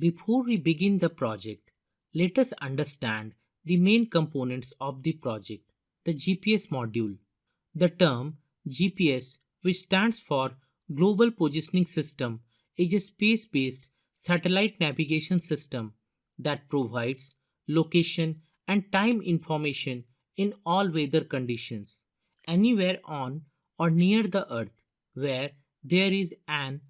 Before we begin the project, let us understand the main components of the project, the GPS module. The term GPS, which stands for Global Positioning System, is a space based satellite navigation system that provides location and time information in all weather conditions, anywhere on or near the Earth where there is an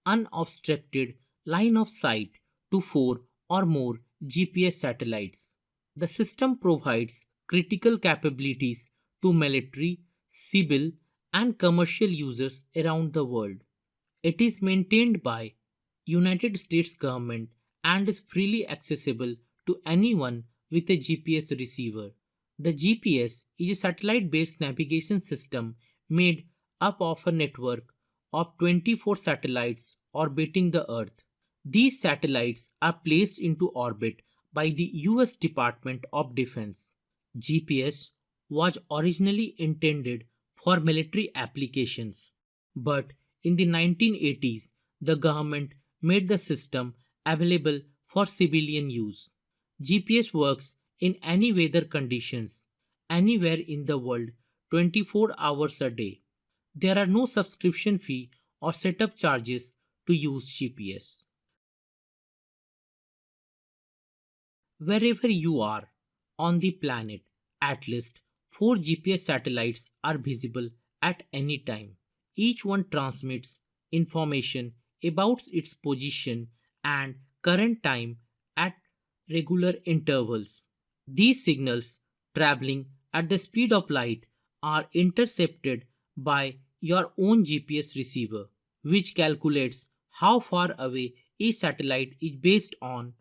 unobstructed line of sight to four or more GPS satellites. The system provides critical capabilities to military, civil, and commercial users around the world. It is maintained by United States government and is freely accessible to anyone with a GPS receiver. The GPS is a satellite-based navigation system made up of a network of 24 satellites orbiting the Earth. These satellites are placed into orbit by the US Department of Defense. GPS was originally intended for military applications, but in the 1980s, the government made the system available for civilian use. GPS works in any weather conditions, anywhere in the world, 24 hours a day. There are no subscription fee or setup charges to use GPS. Wherever you are on the planet, at least 4 GPS satellites are visible at any time. Each one transmits information about its position and current time at regular intervals. These signals, traveling at the speed of light, are intercepted by your own GPS receiver, which calculates how far away each satellite is based on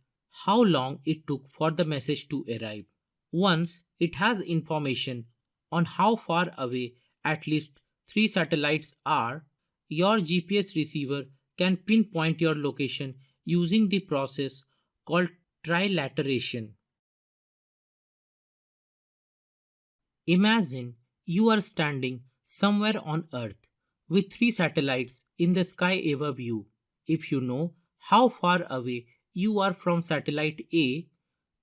how long it took for the message to arrive. Once it has information on how far away at least 3 satellites are, your GPS receiver can pinpoint your location using the process called trilateration. Imagine you are standing somewhere on Earth with 3 satellites in the sky above you. If you know how far away you are from satellite A,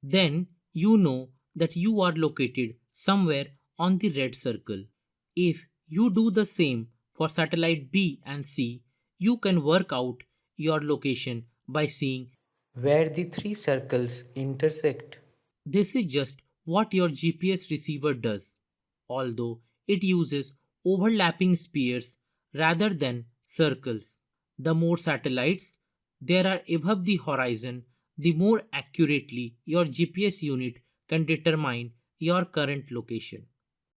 then you know that you are located somewhere on the red circle. If you do the same for satellite B and C, you can work out your location by seeing where the three circles intersect. this is just what your GPS receiver does, although it uses overlapping spheres rather than circles. The more satellites there are above the horizon, the more accurately your GPS unit can determine your current location.